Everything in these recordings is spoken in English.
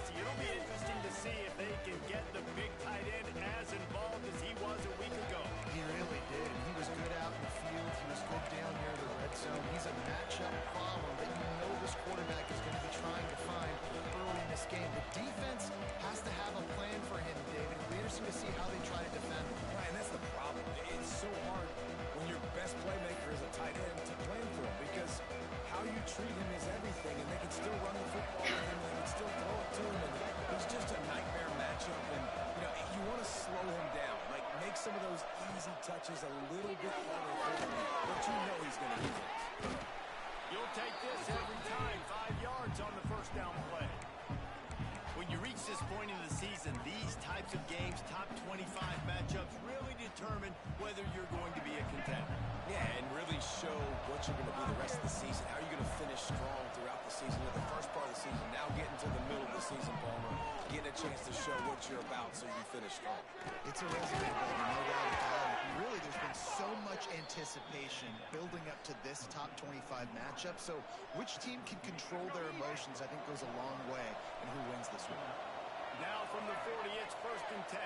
Jesse, it'll be interesting to see if they can get the big tight end as involved as he was a week ago. He really did. He was good out in the field. He was good down near the red zone. He's a matchup problem that you know this quarterback is going to be trying to find early in this game. The defense has to have a plan for him, David. It'll be interesting to see how they try to defend him. Right, and that's the problem. It's so hard when your best playmaker is a tight end to plan for him, because how you treat him is everything, and they can still run the football with him, they can still throw it to him, and he's just a nightmare matchup, and you want to slow him down, like make some of those easy touches a little bit harder for him, but you know he's going to use it. You'll take this every time, 5 yards on the first down play. When you reach this point in the season, these types of games, top 25 matchups, really determine whether you're going to be a contender. Yeah, and really show what you're going to be the rest of the season. How are you going to finish strong throughout the season? The first part of the season, now getting to the middle of the season, Palmer, getting a chance to show what you're about so you can finish strong. It's a resume builder, no doubt about it. Really, there's been so much anticipation building up to this top 25 matchup. So which team can control their emotions, I think, goes a long way in who wins this one. Now from the 40, it's 1st and 10.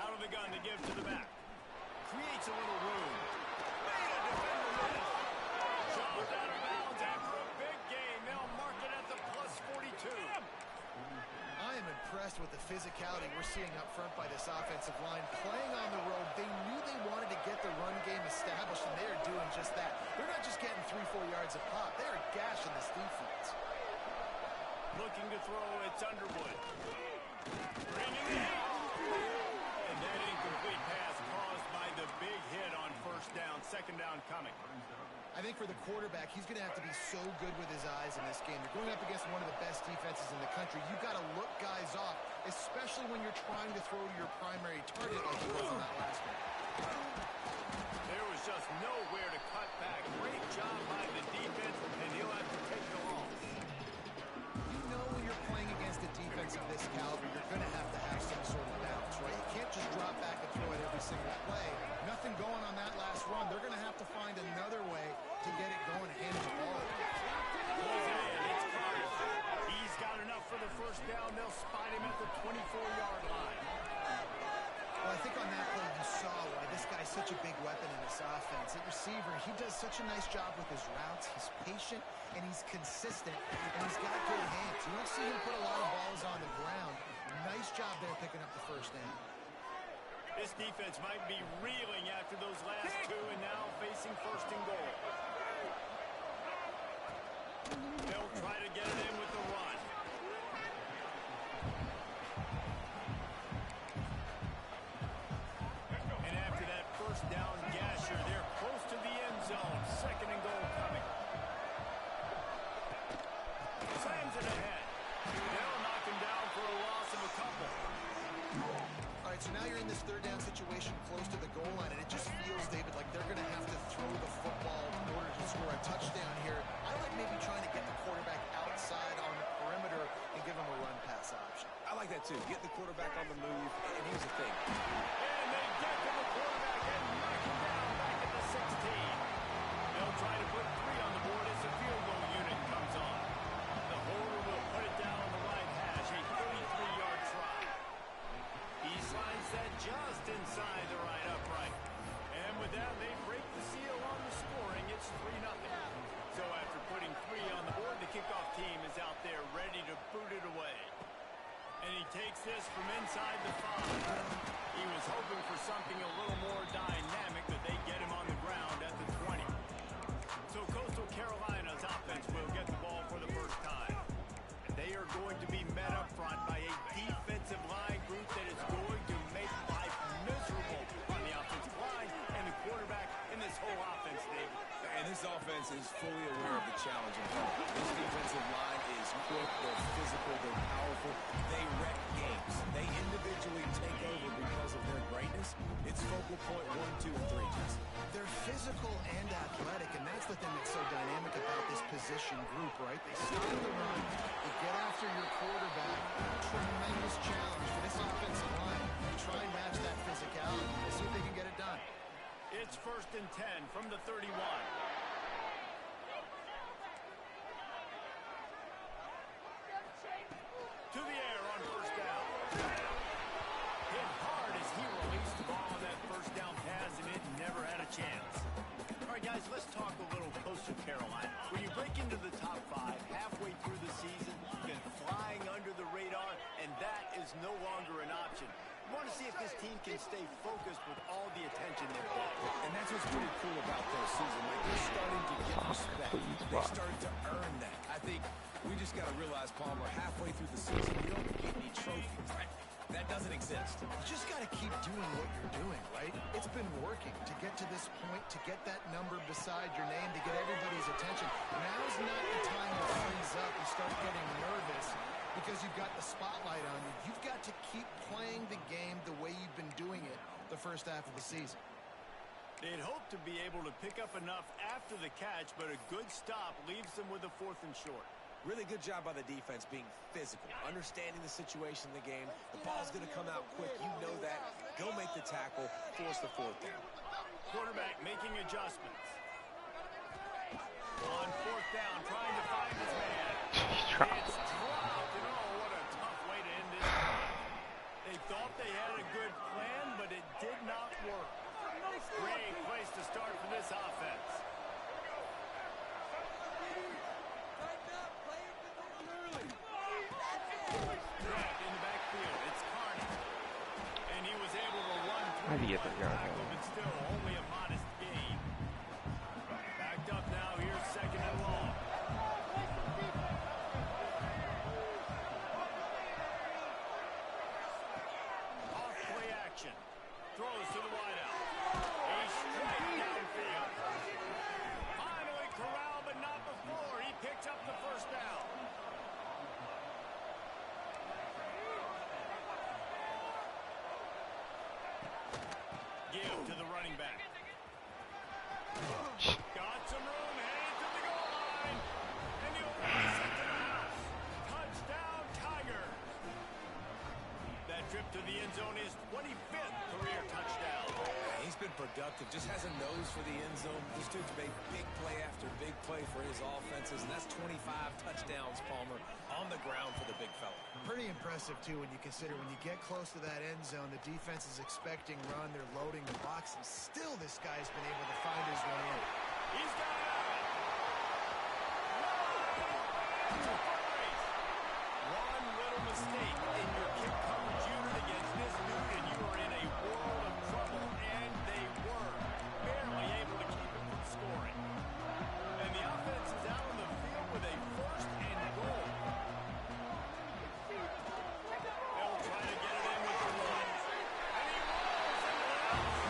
Out of the gun to give to the back. Creates a little room. Made a defender miss. Shoved out of bounds after a big game. They'll mark it at the +42. I am impressed with the physicality we're seeing up front by this offensive line. Playing on the road, they knew they wanted to get the run game established, and they are doing just that. They're not just getting 3-4 yards a pop. They are gashing this defense. Looking to throw, it's Underwood. Bringing it in. And that incomplete pass caused by the big hit on 1st down, 2nd down coming. I think for the quarterback, he's going to have to be so good with his eyes in this game. You're going up against one of the best defenses in the country. You've got to look guys off, especially when you're trying to throw to your primary target like he was in that last one. There was just nowhere to cut back. Great job by the defense, and he'll have to take the loss. You know when you're playing against a defense of this caliber, you're going to have some sort of balance, right? You can't just drop back and throw it every single play. Nothing going on that last run. They're going to have to find another way to get it going and hand the ball. It's Carter. He's got enough for the 1st down. They'll spot him at the 24-yard line. Well, I think on that play you saw why this guy's such a big weapon in this offense. At receiver, he does such a nice job with his routes. He's patient, and he's consistent, and he's got good hands. You don't see him put a lot of balls on the ground. Nice job there picking up the 1st down. This defense might be reeling after those last two, and now facing 1st and goal. They'll try to get it in with the run. And after that 1st down gasher, they're close to the end zone. 2nd and goal coming. Slams it ahead. They'll knock him down for a loss of a couple. All right, so now you're in this 3rd down situation close to the goal line, and it just feels, David, like they're going to have to throw the football in order to score a touchdown here. I like maybe trying to get the quarterback outside on the perimeter and give him a run-pass option. I like that too. Get the quarterback on the move, and here's the thing. And they get to the quarterback and knock him down back at the 16. They'll try to put 3 on the board as the field goal unit comes on. The holder will put it down on the right hash, a 33-yard try. He slides that just inside the right upright. And with that, they break the seal on the scoring. It's 3-0. So after putting 3 on the board, the kickoff team is out there ready to boot it away. And he takes this from inside the 5. He was hoping for something a little more dynamic, but they get him on the ground at the 20. So Coastal Carolina's offense will get the ball for the 1st time. And they are going to be met up front by a defensive line group that is going to make life miserable on the offensive line and the quarterback in this whole offense, David. And this offense is fully aware of the challenge in front of them. This defensive line is quick, they're physical, they're powerful. They wreck games. They individually take over because of their greatness. It's focal point 1, 2, and 3, Jesse. They're physical and athletic, and that's the thing that's so dynamic about this position group, right? They stop the run, they get after your quarterback. Tremendous challenge for this offensive line to try and match that physicality. We'll see if they can get it done. It's 1st and 10 from the 31. chance. All right, guys, let's talk a little Coastal Carolina. When you break into the top 5 halfway through the season, you've been flying under the radar, and that is no longer an option. You want to see if this team can stay focused with all the attention they've got. And that's what's pretty cool about their season. Like, they're starting to get respect. They started to earn that. I think we just got to realize, Palmer, halfway through the season, you don't get any trophies. That doesn't exist. You just got to keep doing what you're doing, right? It's been working to get to this point, to get that number beside your name, to get everybody's attention. Now's not the time to freeze up and start getting nervous because you've got the spotlight on you. You've got to keep playing the game the way you've been doing it the first half of the season. They'd hope to be able to pick up enough after the catch, but a good stop leaves them with a 4th and short. Really good job by the defense being physical, understanding the situation in the game. The ball's going to come out quick. You know that. Go make the tackle, force the 4th down. Quarterback making adjustments. On 4th down, trying to find his man. It's dropped, and oh, what a tough way to end this game. They thought they had a good plan, but it did not work. Great place to start for this offense. In the backfield, it's Carney. And he was able to run through the tackle, but still only a modest gain. Backed up now, here's 2nd and long. Off play action. Throws to the wideout. He's straight downfield. Finally corralled, but not before. He picks up the 1st down. Give to the running back. Got some room, headed to the goal line. And he'll race it to the house. Touchdown, Tigers. That trip to the end zone is 25th career touchdown. He's been productive, just has a nose for the end zone. This dude's made big play after big play for his offenses, and that's 25 touchdowns, Palmer, on the ground for the big fella. Pretty impressive, too, when you consider when you get close to that end zone, the defense is expecting run, they're loading the box, and still this guy's been able to find his way in. He's got it out. One little mistake in your kick coverage unit against this dude, and you are in a world of trouble, and they were barely able to keep him from scoring. And the offense is out on the field with a 1st and goal. They'll try to get it in with the run. And he rolls into the house.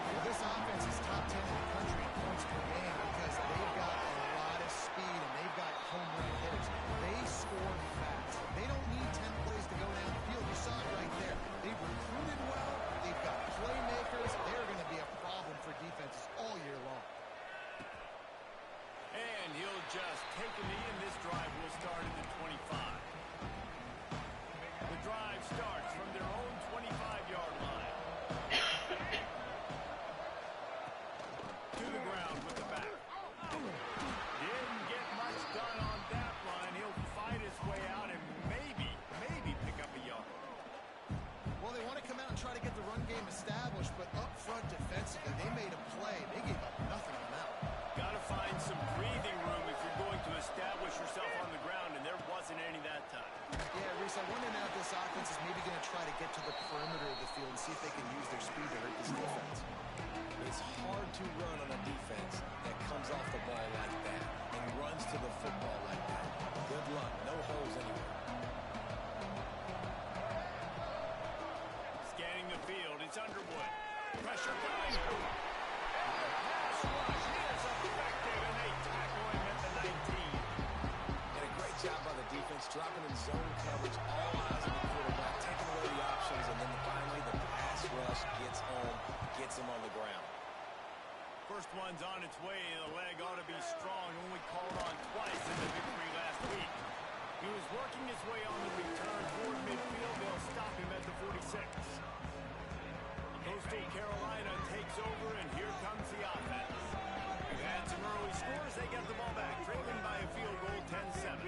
Well, this offense is top 10 in the country in points per game because they've got a lot of speed and they've got home run hitters. They score fast. They don't need 10 plays to go down the field. You saw it right there. They've recruited well. They've got playmakers. They're going to be a problem for defenses all year long. And he'll just take a knee, and this drive will start at the 25. The drive starts from their own 25-yard line. To the ground with the back. Didn't get much done on that line. He'll fight his way out and maybe pick up a yard. Well, they want to come out and try to get the run game established, but up front defensively, they made a play. They gave up nothing on that one. Got to find some breathing room if you're going to establish yourself on the ground, and there wasn't any that time. Yeah, Reese, I wonder now if this offense is maybe going to try to get to the perimeter of the field and see if they can use their speed to hurt this defense. It's hard to run on a defense that comes off the ball like that and runs to the football like that. Good luck. No holes anywhere. Scanning the field, it's Underwood. Pressure coming. Pass rush is effective, and they tackle him at the 19. And a great job by the defense, dropping in zone coverage, all eyes on the quarterback, taking away the options, and then finally the pass rush gets home, gets him on the ground. First one's on its way. The leg ought to be strong. Only called on twice in the victory last week. He was working his way on the return toward midfield. They'll stop him at the 46. Coastal Carolina takes over, and here comes the offense. They've had some early scores. They get the ball back, trailing by a field goal, 10-7.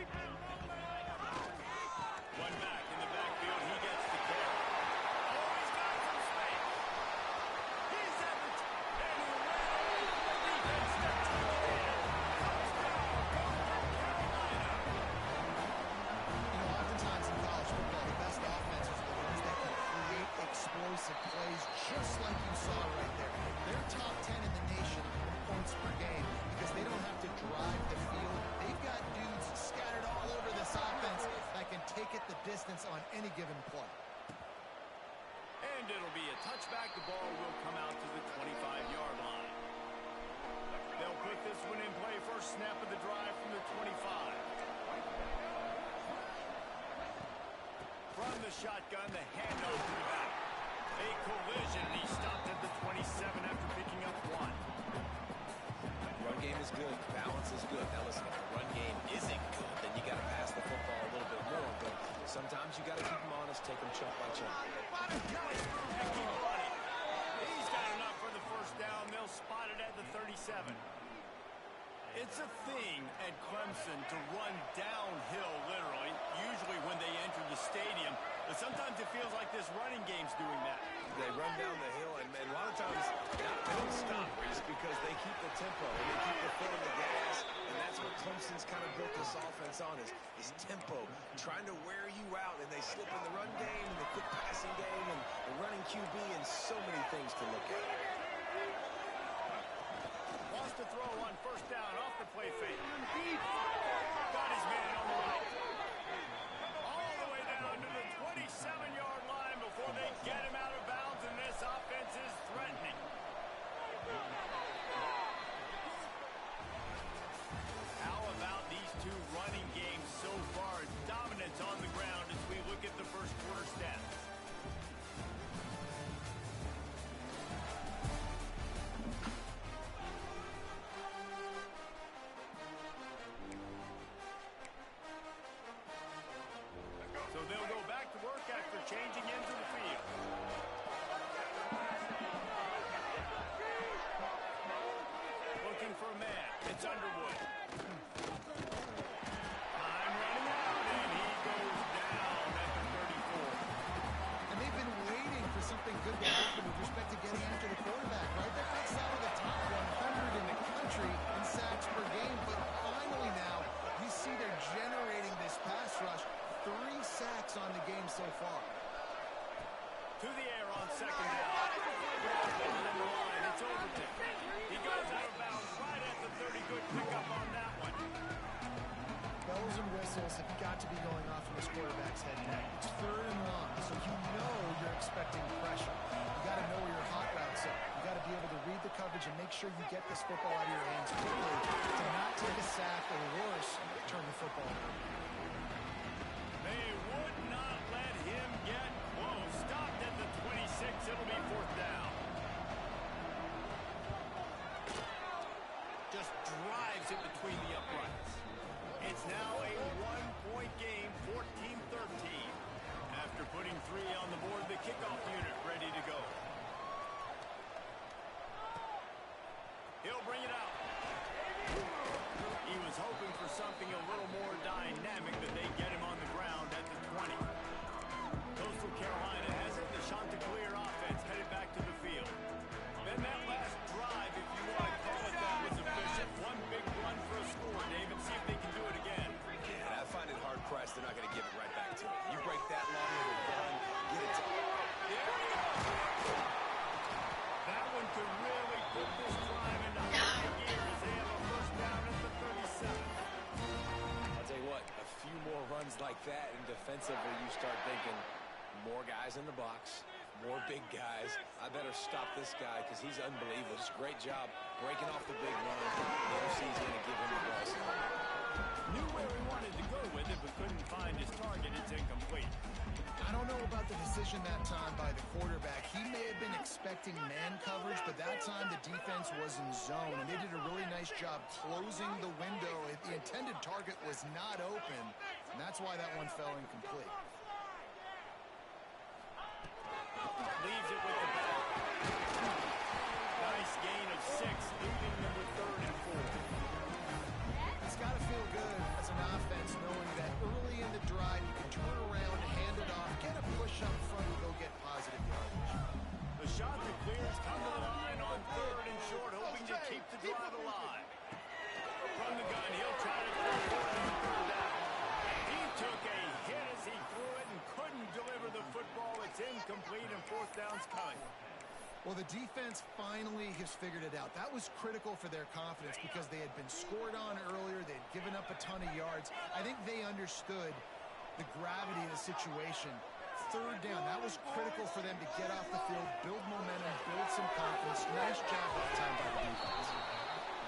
One back in the backfield. He gets the carry. Oh, he's touchback, the ball will come out to the 25-yard line. They'll put this one in play. First snap of the drive from the 25. From the shotgun, the handoff to the back. A collision, and he stopped at the 27 after picking up one. Run game is good. Balance is good. Now listen, if the run game isn't good, then you got to pass the football a little bit more. But sometimes you got to keep them honest, take them chunk by chunk. He's got enough for the first down. They'll spot it at the 37. It's a thing at Clemson to run downhill, literally, usually when they enter the stadium. But sometimes it feels like this running game's doing that. They run down the hill, and a lot of times they don't stop, Reese, because they keep the tempo, and they keep the foot on the gas, and that's what Clemson's kind of built this offense on, is tempo, trying to wear you out, and they slip in the run game, and the quick passing game, and the running QB, and so many things to look at. Wants to throw on first down off the play fake. Got his man on the right. All the way down to the 27-yard line before they get him out of bounds, and this offense is threatening. How about these two running games so far? Dominance on the ground as we look at the first quarter stats. So they'll go back to work after changing into the field. Looking for a man. It's Underwood. Time running out, and he goes down at the 34. And they've been waiting for something good to happen with respect to getting after the quarterback, right? They're outside of the top 100 in the country in sacks per game, but finally now you see they're generating this pass rush. 3 sacks on the game so far. To the air on second down. Behind the line, it's Overton. He goes out of bounds right at the 30. Good pickup on that one. Bells and whistles have got to be going off in this quarterback's head now. It's 3rd and long, so you know you're expecting pressure. You got to know where your hot routes are. You got to be able to read the coverage and make sure you get this football out of your hands quickly to not take a sack or worse, turn the football over. They would not let him get close. Stopped at the 26. It'll be 4th down. Just drives it between the uprights. It's now a 1-point game, 14-13. After putting 3 on the board, the kickoff unit ready to go. He'll bring it out. He was hoping for something a little more dynamic, but they get him on the ground at the 20. Coastal Carolina has it. The Chanticleer offense headed back to the field. Then that last drive, if you want to call it that, was efficient. One big run for a score, David. See if they can do it again. Yeah, I find it hard-pressed. They're not going to give it right back to him. You break that long with a run, get it to him. There we go. That one could really put this drive into high gear as they have a first down at the 37. I'll tell you what, a few more runs like that, and defensively you start thinking more guys in the box, more big guys. I better stop this guy because he's unbelievable. Just great job breaking off the big run. The OC's going to give him the ball. Knew where he wanted to go with it, but couldn't find his target. It's incomplete. I don't know about the decision that time by the quarterback. He may have been expecting man coverage, but that time the defense was in zone, and they did a really nice job closing the window. The intended target was not open, and that's why that one fell incomplete. Leaves it with the back. Nice gain of 6, leaving them with 3rd and 4. It's got to feel good as an offense knowing that early in the drive you can turn around, hand it off, get a push up front, and go get positive yardage. The shot that clears come to the line on 3rd and short, hoping to keep the drive alive. From the gun, he'll try to throw it on 3rd down. He took a hit as he threw it and couldn't deliver the football. It's incomplete, and 4th down's coming. Well, the defense finally has figured it out. That was critical for their confidence because they had been scored on earlier. They had given up a ton of yards. I think they understood the gravity of the situation. third down. That was critical for them to get off the field, build momentum, build some confidence. Nice job that time by the defense.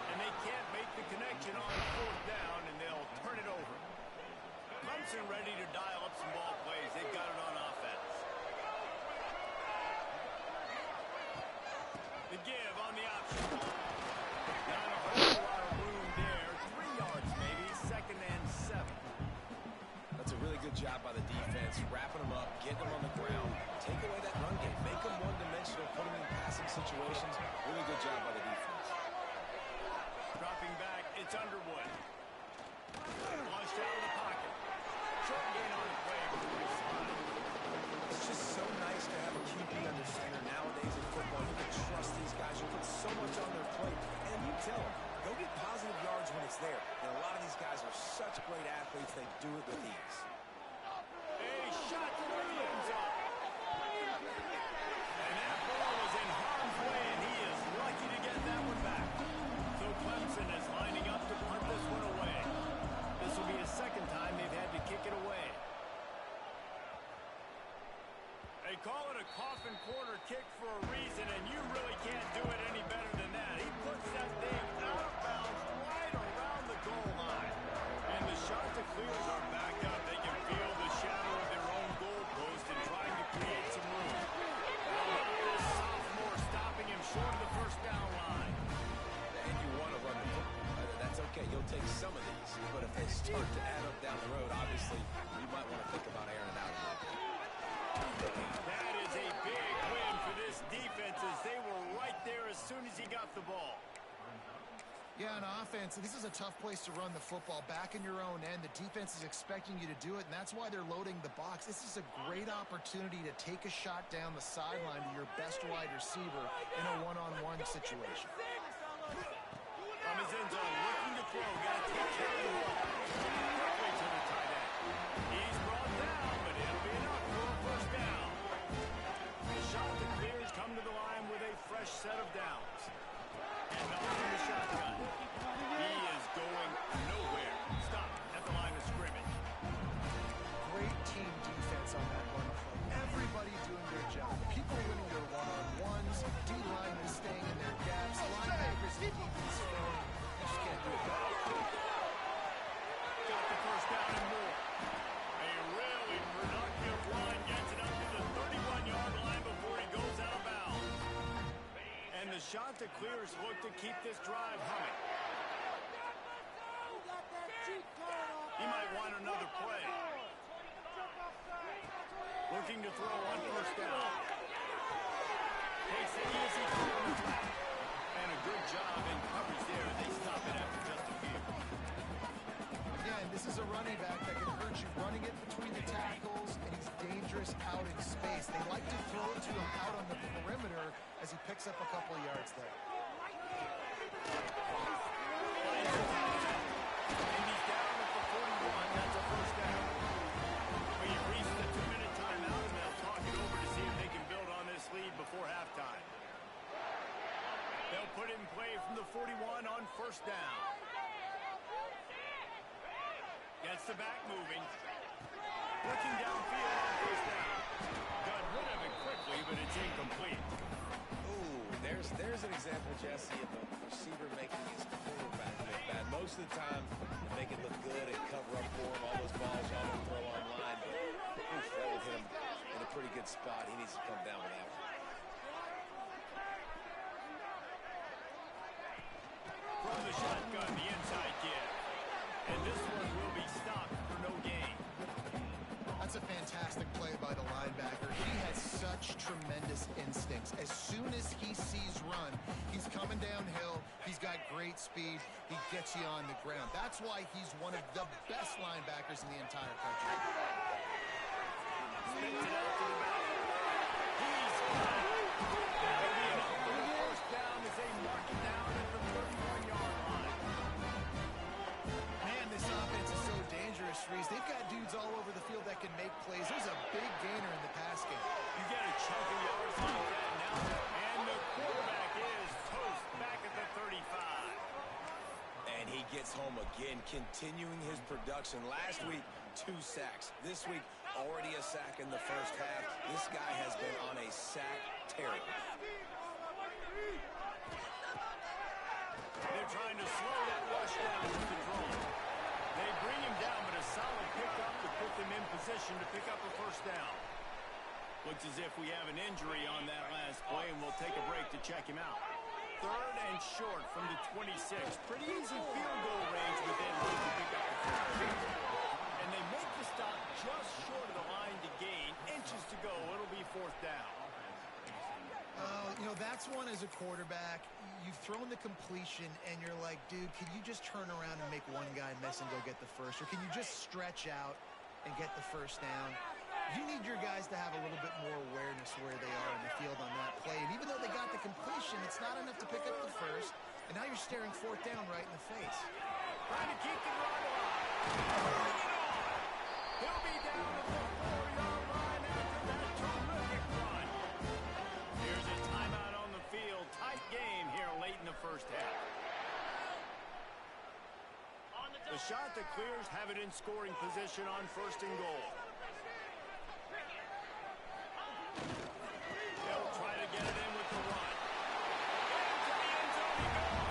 And they can't make the connection on fourth down, and they'll turn it over. Clemson ready to dial up some ball plays. They've got it on offense. The give on the option. Not a whole lot of room there. 3 yards maybe. 2nd and 7. That's a really good job by the defense, wrapping them up, getting them on the ground, take away that run game, make them one-dimensional, put them in passing situations. Really good job by the defense. Dropping back, it's Underwood. Launched out of the pocket. Short gain on the play. It's just so nice to have a QB under center nowadays in football. You can trust these guys. You put so much on their plate, and you tell them, go get positive yards when it's there. And a lot of these guys are such great athletes, they do it with ease. A shot to the end zone. And that ball was in harm's way, and he is lucky to get that one back. So Clemson is lining up to punt this one away. This will be the 2nd time they've had to kick it away. They call it a coffin corner kick for a reason, and you really can't do it any better than that. He puts that thing out of bounds right around the goal line. And the shot to clears are back up. They can feel the shadow of their own goal post and trying to create some room. How about this sophomore stopping him short of the 1st down line? And you want to run the football. That's okay. You'll take some of these. But if they start to add up down the road, obviously, you might want to think about airing it out a little bit. That is a big win for this defense as they were right there as soon as he got the ball. Yeah, on offense, this is a tough place to run the football. Back in your own end, the defense is expecting you to do it, and that's why they're loading the box. This is a great opportunity to take a shot down the sideline to your best wide receiver in a one-on-one situation. From his end zone, looking to throw, got to take care of the ball. Quickly to the tight end. He's brought down, but it'll be enough for a 1st down. The shot that clears come to the line with a fresh set of downs. And on in the shotgun. He is going nowhere. Stop at the line of scrimmage. Great team defense on that one play. Everybody doing their job. People winning their one-on-ones. D-line is staying in their gaps. Linebackers and defense filling. You just can't do it. Got the 1st down and more. A really productive run gets it up to the 31-yard line before he goes out of bounds. And the shot that clears look to keep this drive humming. He might want another play. Looking to throw on 1st down. Takes it easy through the flat. And a good job in coverage there. They stop it after just a few. Again, this is a running back that can hurt you running it between the tackles, and he's dangerous out in space. They like to throw it to him out on the perimeter as he picks up a couple of yards there. And he's down at the 41. That's a 1st down. We've reached the 2-minute timeout, and they'll talk it over to see if they can build on this lead before halftime. They'll put it in play from the 41 on 1st down. Gets the back moving. Looking downfield on 1st down. Got rid of it quickly, but it's incomplete. Ooh, there's an example, Jesse, of a receiver making his quarterback look bad. Most of the time, they make it look good and cover up for him. All those balls y'all don't throw online, but oof, that would hit him in a pretty good spot. He needs to come down with that one. From the shotgun, the inside give. And this one will be stopped for no gain. That's a fantastic play by the linebacker. He has such tremendous instincts. As soon as he sees run, he's coming downhill. He's got great speed. He gets you on the ground. That's why he's one of the best linebackers in the entire country. Spins it out to the back. He's got it. That'll be enough for the 1st down as they mark it down at the 31-yard line. Man, this offense is so dangerous, Reese. They've got dudes all over the field that can make plays. There's a big gainer in the pass game. You get a chunk of yards like that now, and the quarterback is toast back at the 35. And he gets home again, continuing his production. Last week, 2 sacks. This week, Already a sack in the first half. This guy has been on a sack tear. They're trying to slow that rush down with the draw. They bring him down, but a solid pickup to put them in position to pick up a first down. Looks as if we have an injury on that last play, and we'll take a break to check him out. 3rd and short from the 26. Pretty easy field goal range with it to pick up the first. And they make the stop just short of the line to gain. Inches to go. It'll be 4th down. You know, that's one as a quarterback. You've thrown the completion, and you're like, dude, can you just turn around and make one guy miss and go get the first? Or can you just stretch out and get the first down? You need your guys to have a little bit more awareness where they are in the field on that play. And even though they got the completion, it's not enough to pick up the first. And now you're staring 4th down right in the face. Trying to keep the drive alive. He'll be down at the 4-yard line after that terrific run. Here's a timeout on the field. Tight game here late in the first half. The shot that clears have it in scoring position on 1st and goal. They'll try to get it in with the run. Into the end zone he goes.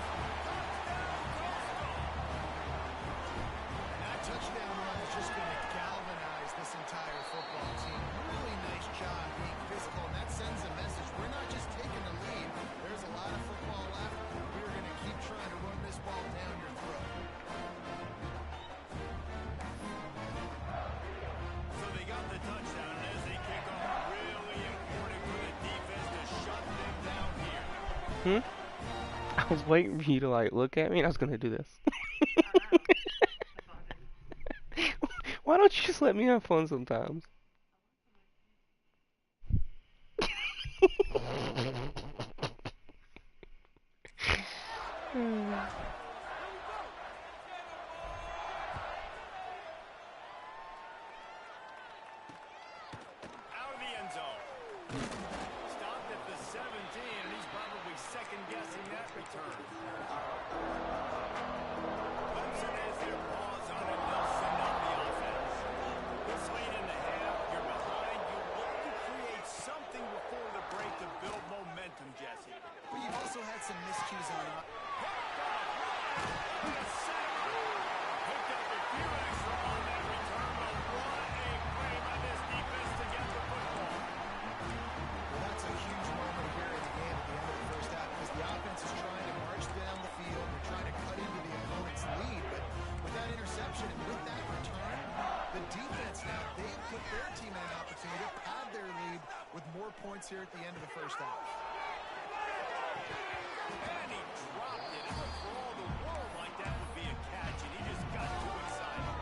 That touchdown run is just going to galvanize this entire football team. Really nice job being physical, and that sends a message. We're not just taking the lead. There's a lot of football left. We're going to keep trying to run this ball down your throat. So they got the touchdown, and as they kick off, really important for the defense to shut them down here. I was waiting for you to like look at me, and I was gonna do this. Why don't you just let me have fun sometimes? Out of the end zone. Stopped at the 17, and he's probably second-guessing that return. Clemson has their paws on it. They'll send out the offense. This late in the half, you're behind. You look to create something before the break to build momentum, Jesse. But you've also had some miscues on it. Picked up a few extra on that return, but what a play by this defense to get the football. Well, that's a huge moment here in the game at the end of the first half because the offense is trying to march down the field. They're trying to cut into the opponent's lead, but with that interception and with that return, the defense now, they've put their team in an opportunity to pad their lead with more points here at the end of the first half. And he dropped it. And for all the world like that would be a catch, and he just got too excited.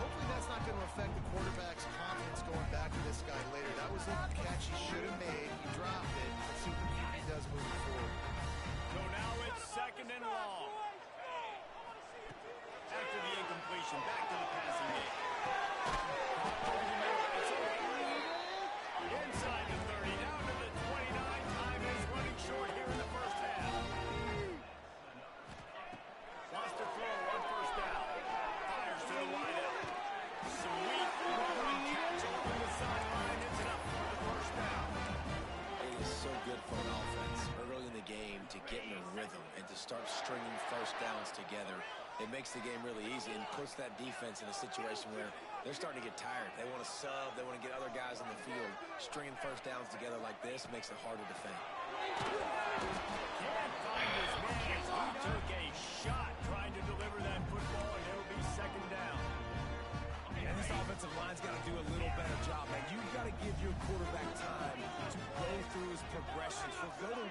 Hopefully that's not going to affect the quarterback's confidence going back to this guy later. That was a catch he should have made. He dropped it. Let's see what he does moving forward. So now it's 2nd and long. After the incompletion, back to the passing game. It's inside the 30, down to the 29. Time is running short here in the first half. Lost a throw on 1st down. Fires to the wideout. Sweet rolling catch over the sideline. It's enough for the first down. It is so good for an offense early in the game to get in a rhythm and to start stringing first downs together. It makes the game really easy and puts that defense in a situation where they're starting to get tired. They want to sub. They want to get other guys on the field. Stringing first downs together like this makes it hard to defend. Can't find his man as he took a shot trying to deliver that football, and it'll be 2nd down. And this offensive line's got to do a little better job, man. You've got to give your quarterback time to go through his progressions. So go to 1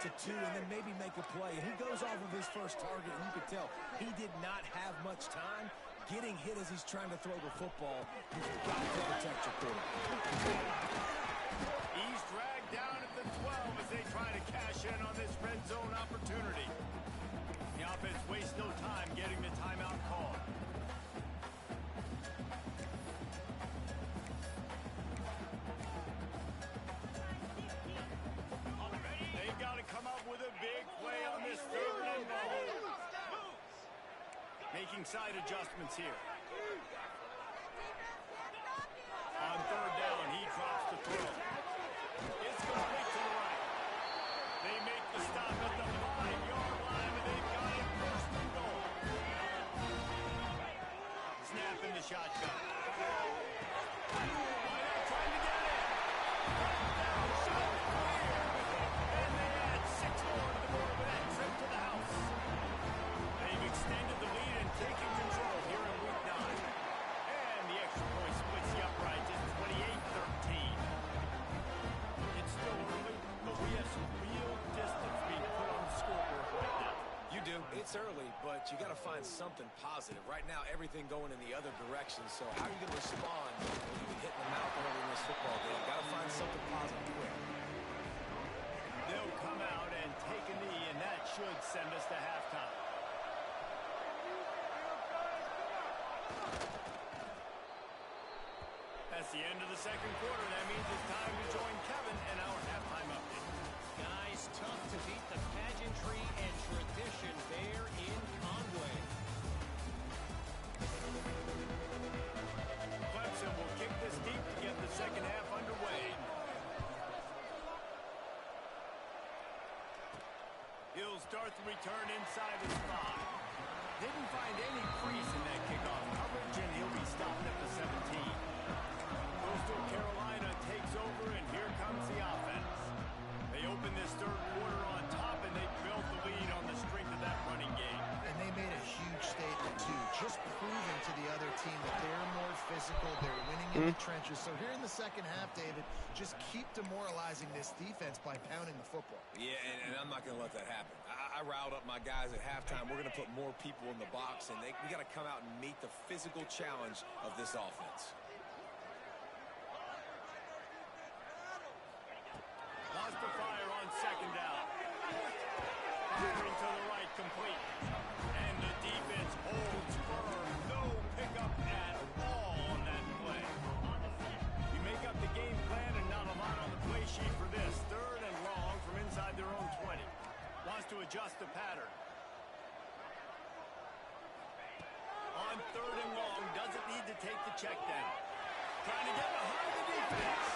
to 2 and then maybe make a play. And he goes off of his first target, and you could tell he did not have much time getting hit as he's trying to throw the football. You've got to protect your quarterback. He's dragged down at the 12 as they try to cash in on this red zone opportunity. The offense wastes no time getting the timeout called. They've got to come up with a big play on this 3rd and goal. Making side adjustments here. It's early, but you got to find something positive. Right now, everything going in the other direction. So how are you going to respond when you get hit in the mouth early in this football game? Got to find something positive quick. They'll come out and take a knee, and that should send us to halftime. That's the end of the second quarter. That means it's time to join Kevin and our halftime update. Guys, tough to beat the pageantry and tradition there in Conway. Clemson will kick this deep to get the second half underway. He'll start the return inside his 5. Didn't find any crease in that kickoff coverage, and he'll be stopped at the 17. Coastal Carolina takes over, and here comes the offense. They open this third quarter on top, and they built the lead on the strength of that running game. And they made a huge statement, too, just proving to the other team that they're more physical, they're winning in the trenches. So here in the second half, David, just keep demoralizing this defense by pounding the football. Yeah, and I'm not going to let that happen. I riled up my guys at halftime. We're going to put more people in the box, and we got to come out and meet the physical challenge of this offense. Lost the fire on second down. Firing to the right, complete. And the defense holds firm. No pickup at all on that play. You make up the game plan and not a lot on the play sheet for this. Third and long from inside their own 20. Wants to adjust the pattern. On third and long, doesn't need to take the check down. Trying to get behind the defense.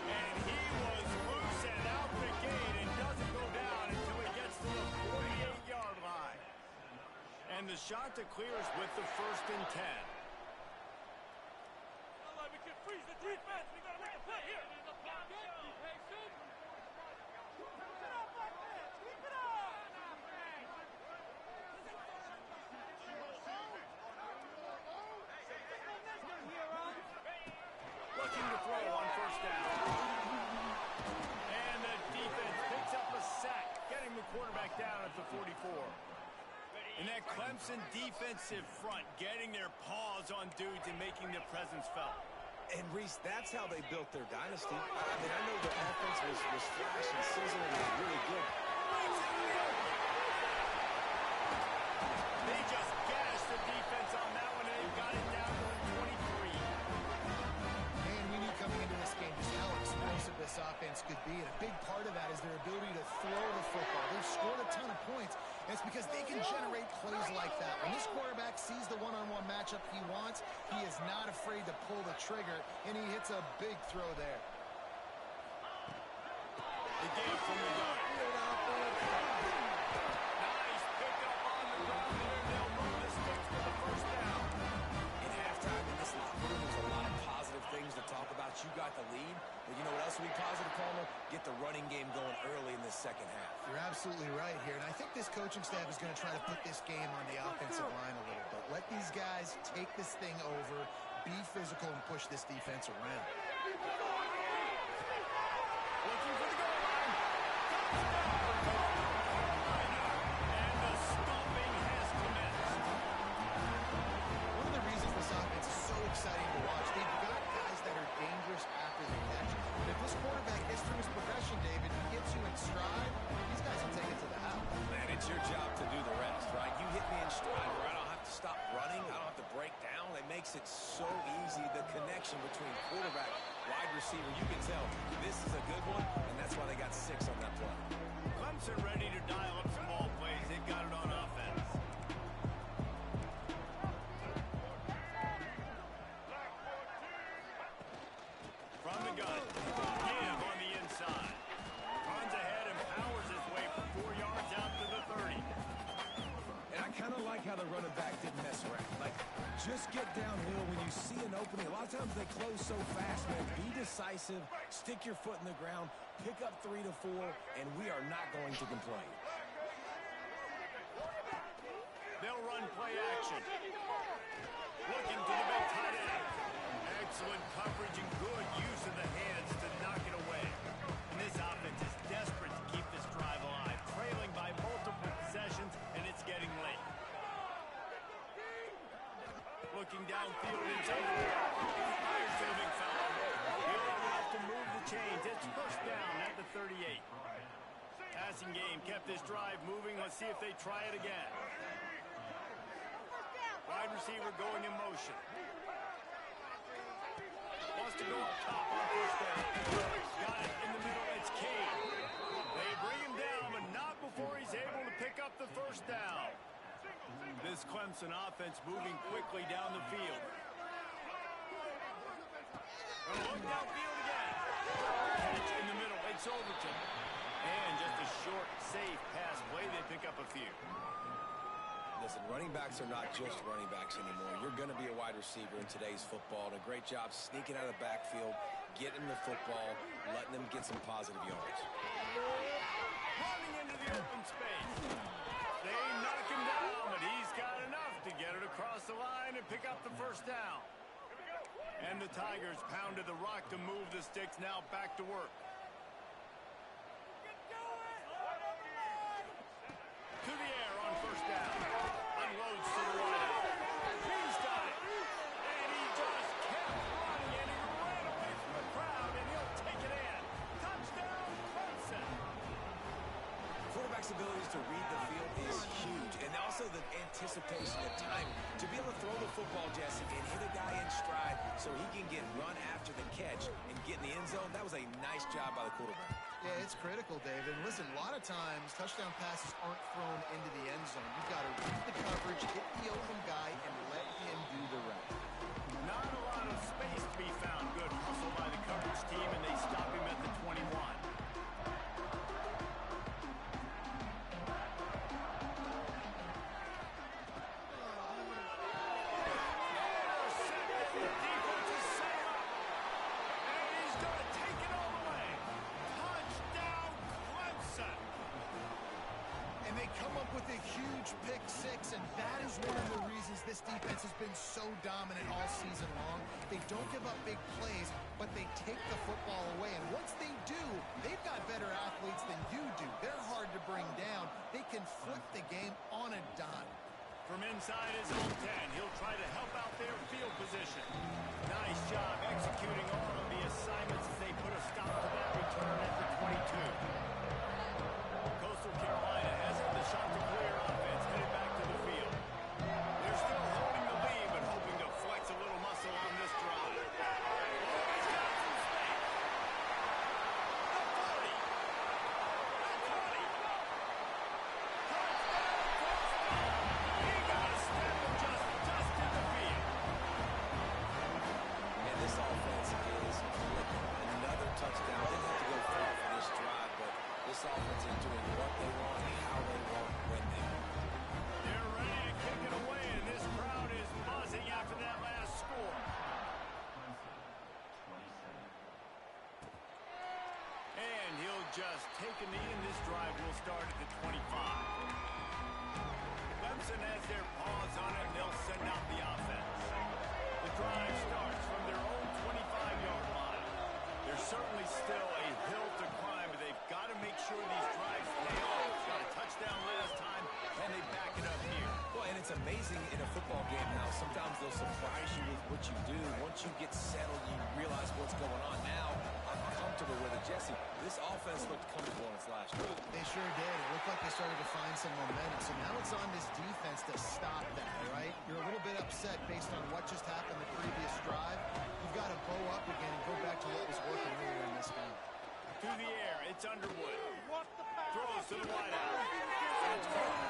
And he was loose and out the gate and doesn't go down until he gets to the 48-yard line. And the shot to clear is with the 1st and 10. We can freeze the defense. We got to make a play here. Looking to throw on 1st down. And the defense picks up a sack, getting the quarterback down at the 44. And that Clemson defensive front getting their paws on dudes and making their presence felt. And, Reese, that's how they built their dynasty. I mean, I know the offense was flash and sizzling and really good. They just gashed the defense on that one, and they got it down to 23. Man, we knew coming into this game just how explosive this offense could be, and a big part of that is their ability to throw the football. They've scored a ton of points, and it's because they can generate plays like that. When this quarterback sees the one-on-one matchup he wants, he is not afraid to pull the trigger, and he hits a big throw there. The game from the gun. Nice pickup on the ground there. They'll move the sticks for the 1st down. In halftime in this locker room, there's a lot of positive things to talk about. You got the lead, but you know what else will be positive, Palmer? Get the running game going early in this second half. You're absolutely right here, and I think this coaching staff is going to try to put this game on the offensive line a little bit. Let these guys take this thing over, be physical, and push this defense around. Looking for the goal line. And the stomping has commenced. One of the reasons this offense is so exciting to watch, they've got guys that are dangerous after the catch. And if this quarterback gets through his progression, David, he gets you in stride, these guys will take it to the house. Man, it's your job to do the rest, right? You hit me in stride where I don't have to stop running. I don't have to break down. It makes it so easy, the connection between quarterback, wide receiver. You can tell this is a good one, and that's why they got 6 on that play. Clemson ready to dial up some ball plays. They've got it on offense. From the gun. Give on the inside. Runs ahead and powers his way for 4 yards out to the 30. And I kind of like how the running back didn't mess around. Like, just get downhill when you see an opening. A lot of times they close so fast, man. Be decisive, stick your foot in the ground, pick up 3 to 4, and we are not going to complain. They'll run play action. Looking to the big tight end. Excellent coverage and good use of the hands to knock it away. And this offense is desperate to keep this drive alive. Trail passing game kept this drive moving. Let's see if they try it again. Wide receiver going in motion. Wants to go up top on first down. Got it in the middle. It's Kane. They bring him down, but not before he's able to pick up the first down. This Clemson offense moving quickly down the field. Look downfield again. Catch in the middle. It's Overton. And just a short, safe pass play. They pick up a few. Listen, running backs are not just running backs anymore. You're going to be a wide receiver in today's football. And a great job sneaking out of the backfield, getting the football, letting them get some positive yards. Running into the open space. They knock him down, but he's got enough to get it across the line and pick up the first down. And the Tigers pounded the rock to move the sticks, now back to work. To the air on first down. Unloads to the right. He's got it. And he just kept running, and he ran away from the crowd, and he'll take it in. Touchdown, Clemson. Quarterback's abilities to read the field is huge. And also the anticipation, the time to be able to throw the football, Jesse, and hit a guy in stride so he can get run after the catch and get in the end zone. That was a nice job by the quarterback. Yeah, it's critical, David. And listen, a lot of times touchdown passes aren't thrown into the end zone. You've got to read the coverage, hit the open guy, and let him do the rest. Not a lot of space to be found. Good hustle by the coverage team, and they stop him at the 21. Pick six, and that is one of the reasons this defense has been so dominant all season long. They don't give up big plays, but they take the football away, and once they do, they've got better athletes than you do. They're hard to bring down. They can flip the game on a dime. From inside his own 10, he'll try to help out their field position. Nice job executing all of the assignments as they put a stop to that return at the 22. Coastal Carolina has the shot to clear offense, headed back to the field. They're still holding the lead, but hoping to flex a little muscle on this drive. He's got some space. The 40. The 20. He got a step and just dusted the field. And this offense is clicking. Another touchdown. They didn't have to go far for this drive, but this offense is doing what they want, how they want, when they want. They're ready to kick it away, and this crowd is buzzing after that last score. And he'll just take a knee, and this drive will start at the 25. Clemson has their paws on it, and they'll send out the offense. The drive starts from their own 25-yard line. There's certainly still a hill to climb, but they've got to make sure these drives pay off. Got a touchdown last time, and they back it up here. Well, and it's amazing in a football game how sometimes they'll surprise you with what you do. Once you get settled, you realize what's going on. Now, I'm comfortable with it. Jesse, this offense looked comfortable in its last drive. They sure did. It looked like they started to find some momentum. So now it's on this defense to stop that, all right? You're a little bit upset based on what just happened the previous drive. You've got to bow up again and go back to what was working earlier in this game. Through the air, it's Underwood. Throws to the wideout.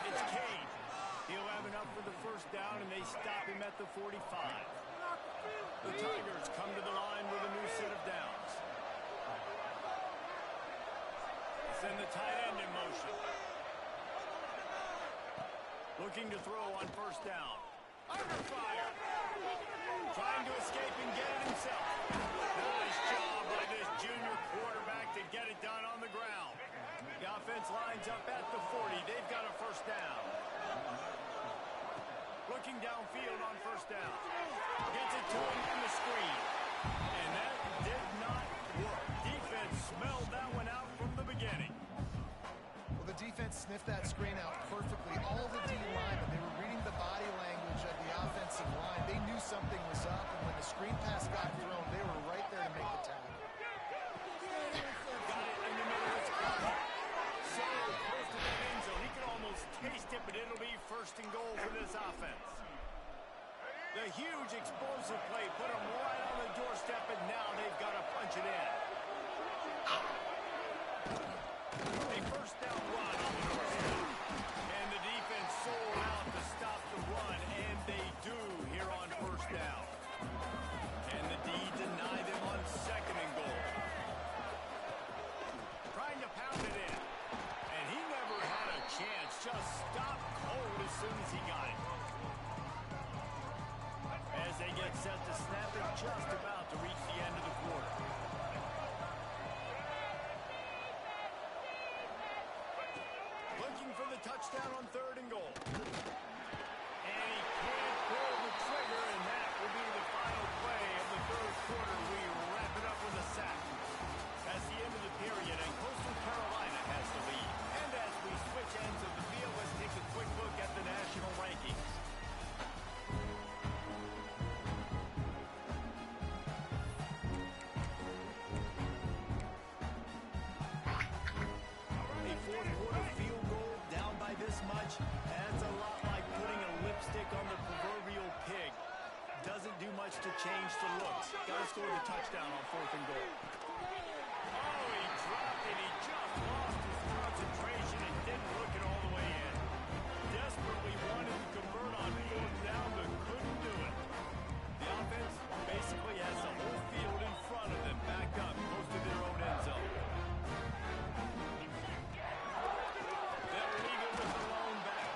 It's Kane. He'll have enough for the first down, and they stop him at the 45. The Tigers come to the line with a new set of downs. Send the tight end in motion. Looking to throw on first down. Under fire. Trying to escape and get it himself. Nice job by this junior quarterback to get it done on the ground. The offense lines up at the 40. They've got a first down. Looking downfield on first down. Gets it to him on the screen. And that did not work. Defense smelled that one out from the beginning. Well, the defense sniffed that screen out perfectly. All the D linemen, they were reading the body language of the offensive line. They knew something was up, and when the screen pass got thrown, they were right there to make the tackle. Got it in the middle. It's caught. So a huge explosive play. Put them right on the doorstep, and now they've got to punch it in. A first down run on the doorstep. And the defense sold out to stop the run, and they do here on first down. And the D denied them on second and goal. Trying to pound it in. And he never had a chance. Just stopped cold as soon as he got it. As they get set to snap it, just about to reach the end of the quarter. Looking for the touchdown on third and goal. And he can't pull the trigger, and that will be the final play of the third quarter. We wrap it up with a sack. That's the end of the period, and Coastal Carolina has the lead. And as we switch ends of the field, let's take a quick look at the national rankings. A fourth quarter field goal down by this much. That's a lot like putting a lipstick on the proverbial pig. Doesn't do much to change the looks. Got to score the touchdown on fourth and goal. Oh, he dropped it. He just lost his concentration and didn't look it all the way in. Desperately wanted to convert on fourth down, but couldn't do it. The offense basically has the whole field in front of them, backed up close to their own end zone. They'll leave it with the lone back.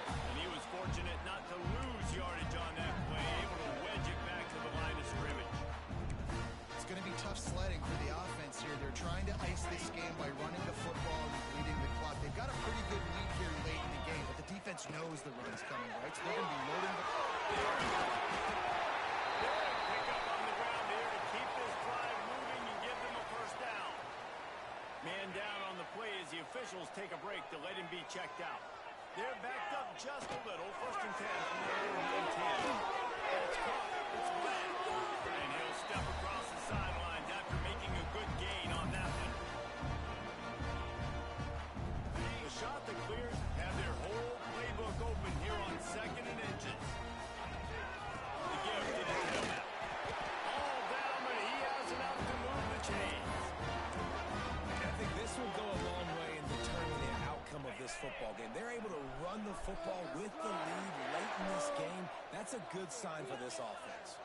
And he was fortunate not to lose yardage on that play, able to wedge it back to the line of scrimmage. It's going to be tough sledding for the offense here. They're trying to ice this game by running the football and leading the clock. They've got a pretty good lead here late in the game, but the defense knows the run's coming, right? So they're going to be loading the... Pick up on the ground here to keep this drive moving and give them a first down. Man down on the play as the officials take a break to let him be checked out. They're backed up just a little. First and 10 from their own 18. It's caught. It's led. And he'll step across the sidelines after making a good gain on that one. The shot that clears have their whole playbook open here on second and inches. The gift didn't tell that. All down, but he has enough to move the chains. I think this will go a long way in determining the outcome of this football game. They're able to run the football with the lead late in this game. That's a good sign for this offense.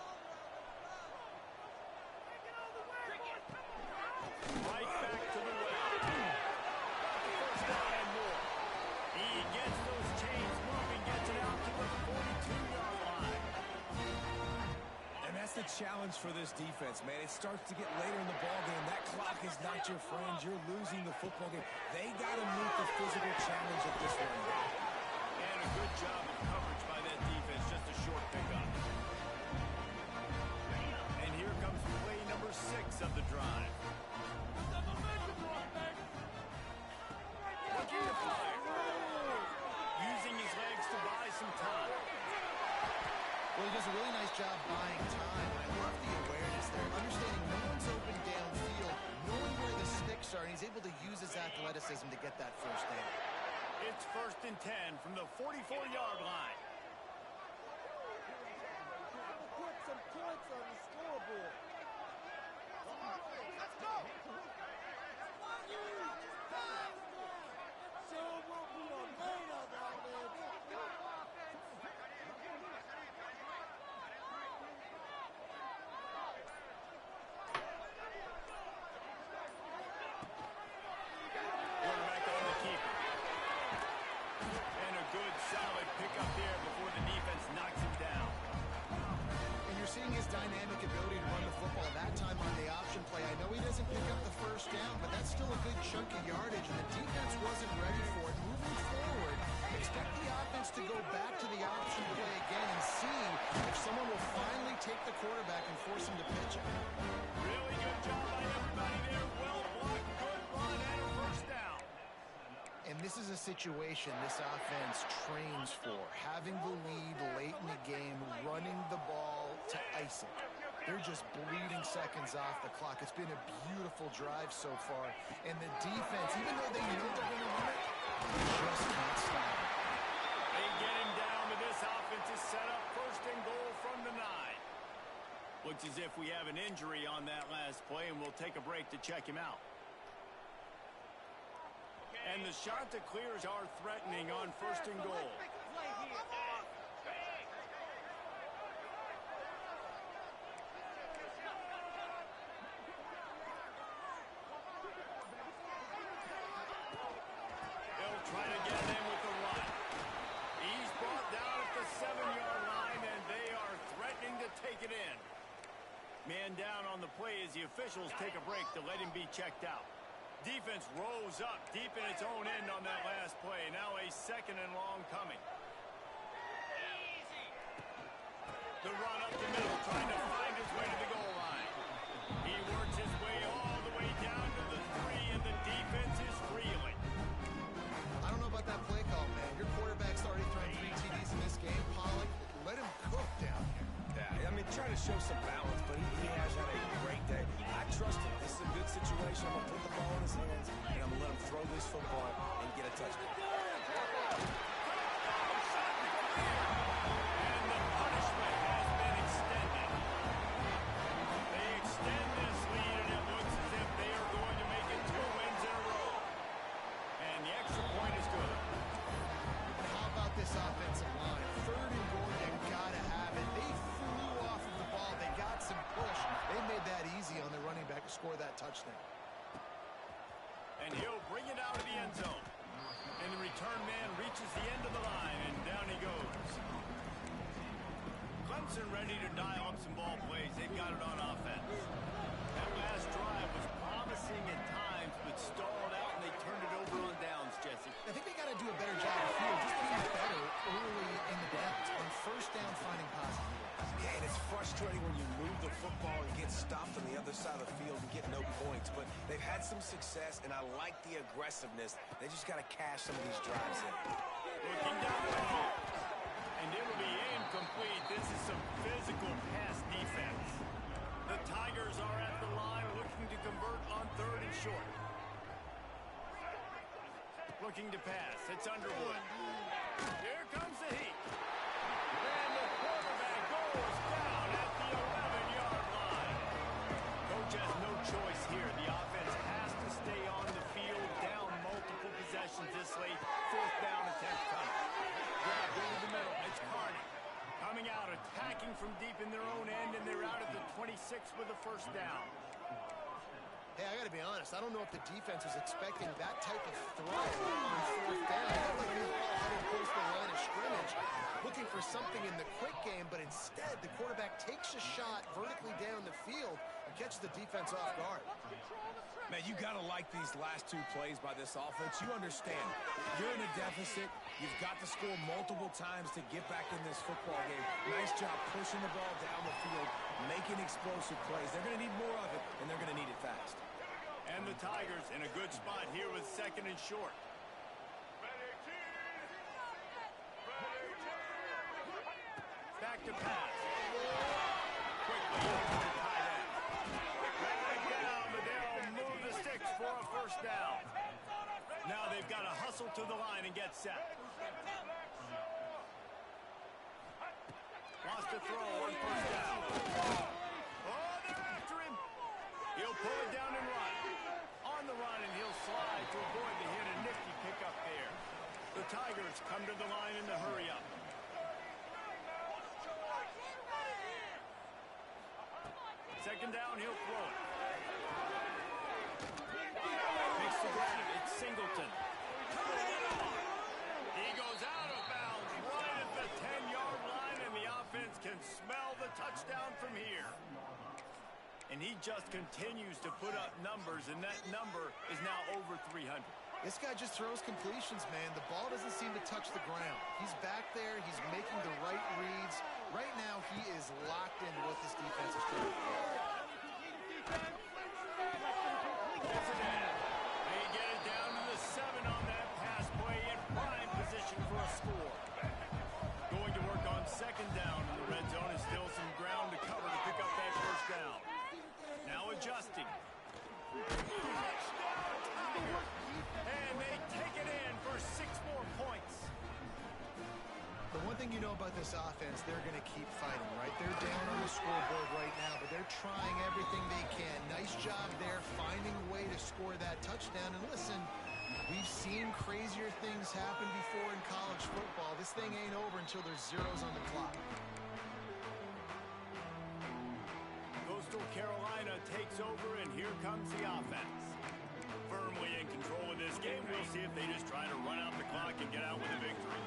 Right back to the well. First down and more. He gets those chains moving, gets it out to the 42-yard line. And that's the challenge for this defense, man. It starts to get later in the ball game. That clock is not your friend. You're losing the football game. They got to meet the physical challenge of this one. And a good job of coverage by that defense. Just a short pickup. And here comes play number 6 of the drive. Looking to fire. Using his legs to buy some time. Well, he does a really nice job buying time, and I love the awareness there. Understanding no one's open downfield, knowing where the sticks are, and he's able to use his athleticism to get that first down. It's first and 10 from the 44-yard line. Put some points on the scoreboard. Let's go. Show what we are made of out there. Quarterback on the keeper. And a good, solid pickup there before the defense knocks him down. And you're seeing his dynamic ability to run the football. That time on the option play, I know he doesn't pick up the first down, but that's still a good chunk of yardage, and the defense wasn't ready for it. Moving forward, expect the offense to go back to the option play again and see if someone will finally take the quarterback and force him to pitch it. Really good job by everybody there. Well blocked, good run, and a first down. And this is a situation this offense trains for. Having the lead late in the game, running the ball to ice it. They're just bleeding seconds off the clock. It's been a beautiful drive so far. And the defense, even though they know they're going to run it, just can't stop it. They get him down, but this offense is set up first and goal from as if we have an injury on that last play, and we'll take a break to check him out. And the shot to clears are threatening on 1st and goal. Play here, Dad. They'll try to get it in with the run. He's brought down at the 7-yard line, and they are threatening to take it in. Man down on the play as the officials take a break to let him be checked out. Defense rose up deep in its own end on that last play. Now a 2nd and long coming. The run up the middle, trying to find his way to the goal line. He works his way all the way down to the 3, and the defense is reeling. I don't know about that play call, man. Your quarterback's already thrown 3 TDs in this game. Pollock, let him cook down here. Yeah, I mean, try to show some balance, but he has had a great day. I trust him. This is a good situation. I'm going to put the ball in his hands, and I'm going to let him throw this football and get a touchdown. And the punishment has been extended. They extend this lead, and it looks as if they are going to make it 2 wins in a row. And the extra point is good. And how about this offensive line? 3rd and goal, you gotta have it. They flew off of the ball. They got some push. They made that easy on their running back to score that touchdown. And he'll bring it out of the end zone. And the return man reaches the end of the line, and down he goes. Clemson ready to dial up some ball plays. They've got it on offense. That last drive was promising at times, but stalled out, and they turned it over on downs, Jesse. I think they got to do a better job of field, just being better early in the downs. On 1st down, finding positive yards. Yeah, and it's frustrating when you move the football and get stopped on the other side of the field and get no points. But they've had some success, and I like the aggressiveness. They just got to cash some of these drives in. Looking down the field. And it'll be incomplete. This is some physical pass defense. The Tigers are at the line looking to convert on 3rd and short. Looking to pass. It's Underwood. Here comes the heat. And the quarterback goes down at the 11-yard line. Coach has no choice here. The offense has to stay on the field, down multiple possessions this late. 4th down attempt coming. Grabbed into the middle. It's Carney. Coming out, attacking from deep in their own end, and they're out at the 26 with a 1st down. Hey, I got to be honest. I don't know if the defense was expecting that type of throw on 4th down. It looked like he was all headed close to the line of scrimmage, looking for something in the quick game, but instead the quarterback takes a shot vertically down the field and catches the defense off guard. Man, you got to like these last 2 plays by this offense. You understand, you're in a deficit. You've got to score multiple times to get back in this football game. Nice job pushing the ball down the field, making explosive plays. They're going to need more of it, and they're going to need it fast. And the Tigers in a good spot here with 2nd and short. Back to pass. Quickly over to the tight end. Back down, but they'll move the sticks for a 1st down. Now they've got to hustle to the line and get set. Lost a throw on 1st down. Oh, they're after him. He'll pull it down and run. On the run, and he'll slide to avoid the hit. A nifty pickup there. The Tigers come to the line in the hurry up. 2nd down, he'll throw it. Makes the grab. It's Singleton. He goes out of bounds right at the 10-yard line, and the offense can smell the touchdown from here. And he just continues to put up numbers, and that number is now over 300. This guy just throws completions, man. The ball doesn't seem to touch the ground. He's back there. He's making the right reads. Right now, he is locked into what this defense is trying to do. They get it down to the 7 on that pass play in prime position for a score. Going to work on 2nd down in the red zone, and still some ground to cover to pick up that 1st down. Now adjusting. And they take it in for 6 more points. The one thing you know about this offense, they're going to keep fighting, right? They're down on the scoreboard right now, but they're trying everything they can. Nice job there, finding a way to score that touchdown. And listen, we've seen crazier things happen before in college football. This thing ain't over until there's zeros on the clock. Coastal Carolina takes over, and here comes the offense. Firmly in control of this game. We'll see if they just try to run out the clock and get out with a victory.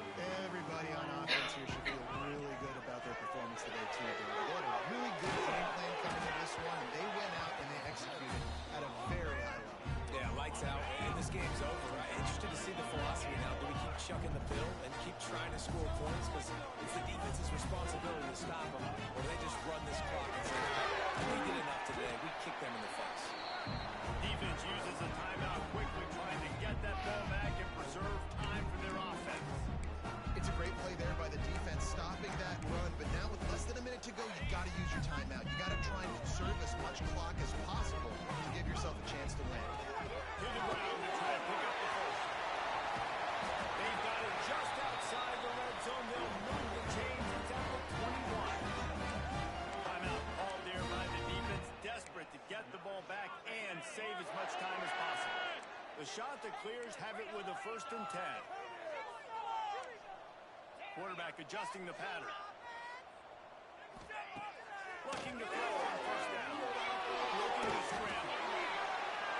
Everybody on offense here should feel really good about their performance today, too. They had a really good game plan coming into this one, and they went out and they executed at a very high level. Yeah, lights out, and this game's over. Interested to see the philosophy now. Do we keep chucking the pill and keep trying to score points? Because it's the defense's responsibility to stop them, or they just run this clock and say, we did enough today. We kicked them in the face. Defense uses a timeout quickly, trying to get that ball back and preserve time for their offense. It's a great play there by the defense, stopping that run. But now with less than a minute to go, you got to use your timeout. You got to try and conserve as much clock as possible to give yourself a chance to win. To the ground to try to pick up the first. They've got it just outside the red zone. They'll move the chains. It's out of 21. Timeout called there by the defense, desperate to get the ball back and save as much time as possible. The shot that clears have it with a 1st and 10. Quarterback adjusting the pattern. Looking to throw on 1st down. Looking to scramble.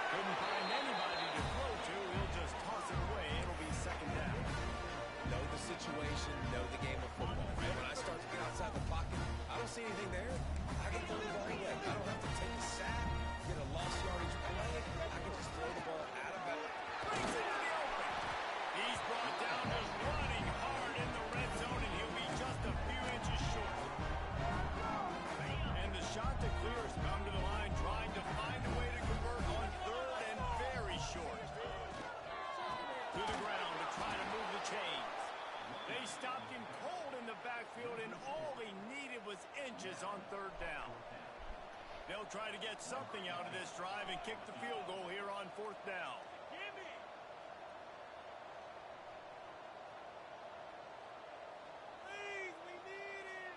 Couldn't find anybody to throw to. He'll just toss it away. It'll be 2nd down. Know the situation, know the game of football. And when I start to get outside the pocket, I don't see anything there. I can throw the ball away. I don't have to take a sack, get a lost yardage play. I can just throw the ball out of bounds. Brings it to the open. He's brought down, just running hard in the red zone, and he'll be just a few inches short. And the shot that clears come to the line, trying to find a way to convert on 3rd and very short. To the ground to try to move the chains. They stopped him cold in the backfield, and all he needed was inches on 3rd down. They'll try to get something out of this drive and kick the field goal here on 4th down. Please, we need it.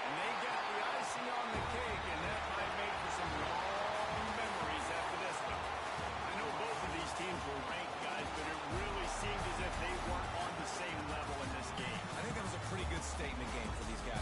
And they got the icing on the cake, and that might make for some long memories after this one. I know both of these teams were ranked, guys, but it really seemed as if they weren't on the same level in this game. I think that was a pretty good statement game for these guys.